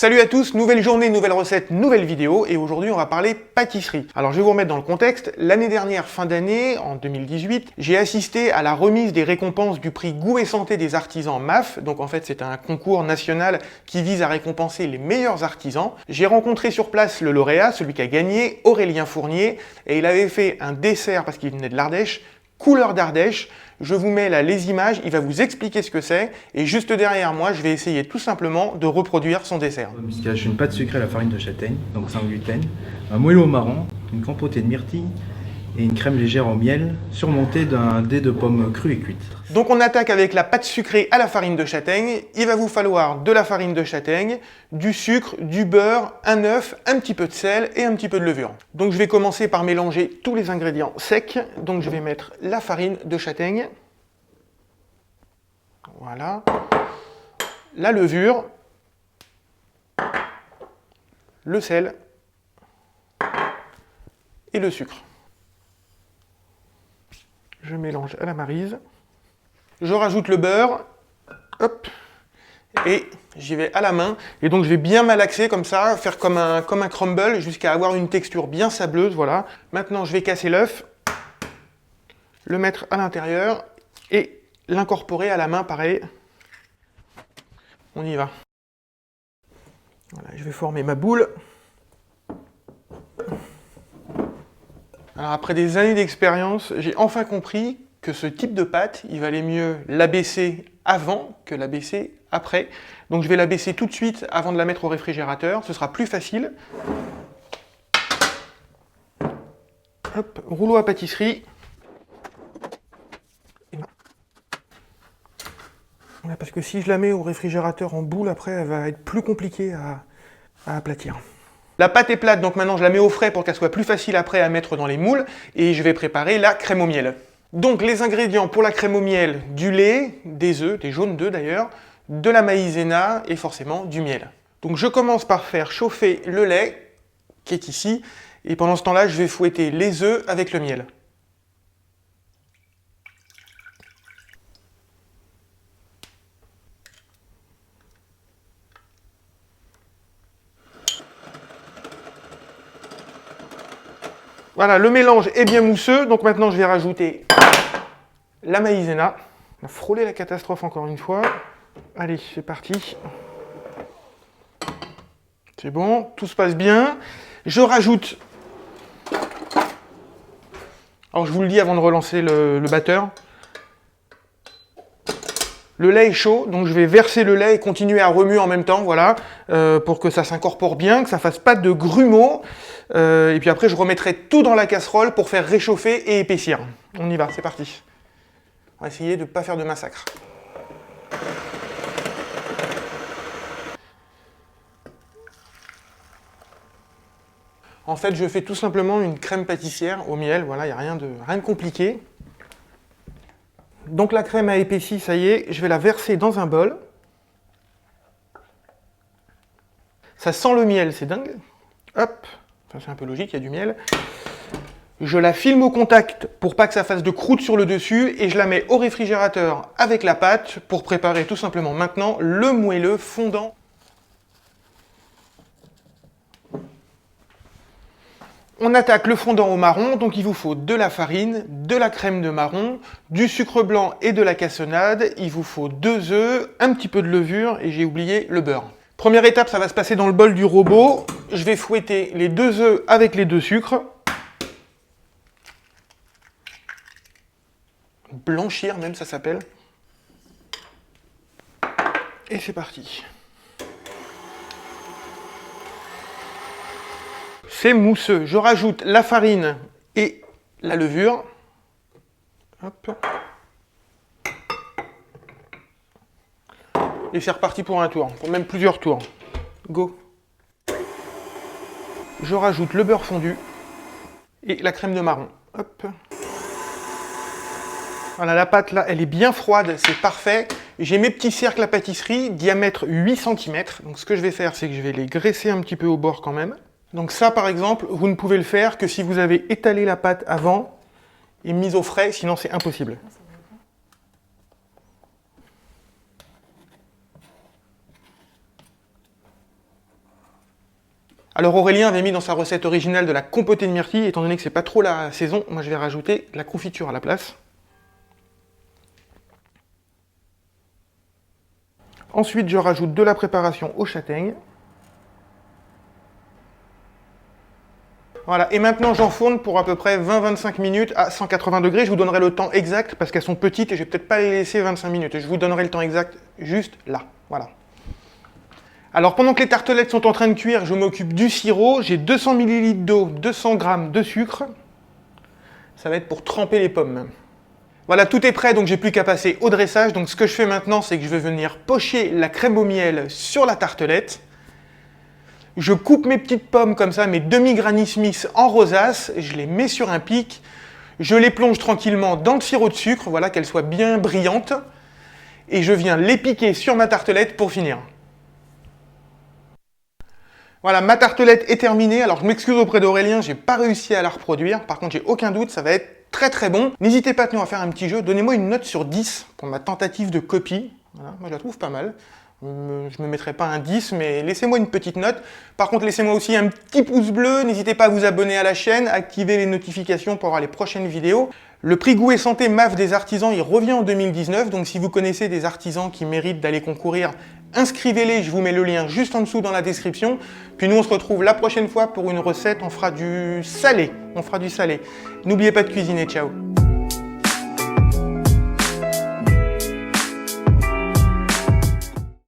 Salut à tous, nouvelle journée, nouvelle recette, nouvelle vidéo, et aujourd'hui on va parler pâtisserie. Alors je vais vous remettre dans le contexte, l'année dernière, fin d'année, en 2018, j'ai assisté à la remise des récompenses du prix Goût et Santé des artisans MAF, donc en fait c'est un concours national qui vise à récompenser les meilleurs artisans. J'ai rencontré sur place le lauréat, celui qui a gagné, Aurélien Fournier, et il avait fait un dessert, parce qu'il venait de l'Ardèche, couleur d'Ardèche. Je vous mets là les images, il va vous expliquer ce que c'est, et juste derrière moi, je vais essayer tout simplement de reproduire son dessert. Je cache une pâte sucrée à la farine de châtaigne, donc sans gluten, un moelleux au marron, une compotée de myrtille et une crème légère au miel, surmontée d'un dé de pommes crues et cuites. Donc on attaque avec la pâte sucrée à la farine de châtaigne. Il va vous falloir de la farine de châtaigne, du sucre, du beurre, un œuf, un petit peu de sel et un petit peu de levure. Donc je vais commencer par mélanger tous les ingrédients secs. Donc je vais mettre la farine de châtaigne. Voilà. La levure. Le sel. Et le sucre. Je mélange à la maryse. Je rajoute le beurre. Hop. Et j'y vais à la main. Et donc je vais bien malaxer comme ça, faire comme un crumble jusqu'à avoir une texture bien sableuse. Voilà. Maintenant je vais casser l'œuf, le mettre à l'intérieur et l'incorporer à la main pareil. On y va. Voilà, je vais former ma boule. Alors après des années d'expérience, j'ai enfin compris que ce type de pâte, il valait mieux l'abaisser avant que l'abaisser après. Donc je vais l'abaisser tout de suite avant de la mettre au réfrigérateur, ce sera plus facile. Hop, rouleau à pâtisserie. Voilà, parce que si je la mets au réfrigérateur en boule, après elle va être plus compliquée à aplatir. La pâte est plate, donc maintenant je la mets au frais pour qu'elle soit plus facile après à mettre dans les moules. Et je vais préparer la crème au miel. Donc les ingrédients pour la crème au miel, du lait, des œufs, des jaunes d'œufs d'ailleurs, de la maïzena et forcément du miel. Donc je commence par faire chauffer le lait, qui est ici, et pendant ce temps-là je vais fouetter les œufs avec le miel. Voilà, le mélange est bien mousseux, donc maintenant je vais rajouter la maïzena. On a frôlé la catastrophe encore une fois. Allez, c'est parti. C'est bon, tout se passe bien. Je rajoute... Alors je vous le dis avant de relancer le batteur. Le lait est chaud, donc je vais verser le lait et continuer à remuer en même temps, voilà, pour que ça s'incorpore bien, que ça fasse pas de grumeaux. Et puis après, je remettrai tout dans la casserole pour faire réchauffer et épaissir. On y va, c'est parti. On va essayer de ne pas faire de massacre. En fait, je fais tout simplement une crème pâtissière au miel, voilà, il n'y a rien de compliqué. Donc la crème a épaissi, ça y est, je vais la verser dans un bol. Ça sent le miel, c'est dingue. Hop, enfin, c'est un peu logique, il y a du miel. Je la filme au contact pour pas que ça fasse de croûte sur le dessus et je la mets au réfrigérateur avec la pâte pour préparer tout simplement maintenant le moelleux fondant. On attaque le fondant au marron, donc il vous faut de la farine, de la crème de marron, du sucre blanc et de la cassonade. Il vous faut 2 œufs, un petit peu de levure et j'ai oublié le beurre. Première étape, ça va se passer dans le bol du robot. Je vais fouetter les 2 œufs avec les 2 sucres. Blanchir même, ça s'appelle. Et c'est parti. C'est mousseux. Je rajoute la farine et la levure. Hop. Et c'est reparti pour un tour, pour même plusieurs tours. Go. Je rajoute le beurre fondu et la crème de marron. Hop. Voilà, la pâte là, elle est bien froide, c'est parfait. J'ai mes petits cercles à pâtisserie, diamètre 8 cm. Donc ce que je vais faire, c'est que je vais les graisser un petit peu au bord quand même. Donc ça, par exemple, vous ne pouvez le faire que si vous avez étalé la pâte avant et mise au frais, sinon c'est impossible. Alors Aurélien avait mis dans sa recette originale de la compotée de myrtille, étant donné que c'est pas trop la saison, moi je vais rajouter de la confiture à la place. Ensuite, je rajoute de la préparation aux châtaignes. Voilà, et maintenant j'enfourne pour à peu près 20-25 minutes à 180 degrés. Je vous donnerai le temps exact parce qu'elles sont petites et je vais peut-être pas les laisser 25 minutes. Je vous donnerai le temps exact juste là. Voilà. Alors pendant que les tartelettes sont en train de cuire, je m'occupe du sirop. J'ai 200 ml d'eau, 200 g de sucre. Ça va être pour tremper les pommes. Voilà, tout est prêt, donc j'ai plus qu'à passer au dressage. Donc ce que je fais maintenant, c'est que je vais venir pocher la crème au miel sur la tartelette. Je coupe mes petites pommes comme ça, mes demi-Granny Smith en rosace, je les mets sur un pic, je les plonge tranquillement dans le sirop de sucre, voilà, qu'elles soient bien brillantes, et je viens les piquer sur ma tartelette pour finir. Voilà, ma tartelette est terminée. Alors je m'excuse auprès d'Aurélien, j'ai pas réussi à la reproduire, par contre j'ai aucun doute, ça va être très très bon. N'hésitez pas à faire un petit jeu, donnez-moi une note sur 10 pour ma tentative de copie, voilà, moi je la trouve pas mal. Je ne me mettrai pas un 10, mais laissez-moi une petite note. Par contre, laissez-moi aussi un petit pouce bleu. N'hésitez pas à vous abonner à la chaîne, activer les notifications pour avoir les prochaines vidéos. Le prix Goût et Santé MAF des artisans, il revient en 2019. Donc si vous connaissez des artisans qui méritent d'aller concourir, inscrivez-les. Je vous mets le lien juste en dessous dans la description. Puis nous, on se retrouve la prochaine fois pour une recette. On fera du salé. N'oubliez pas de cuisiner. Ciao.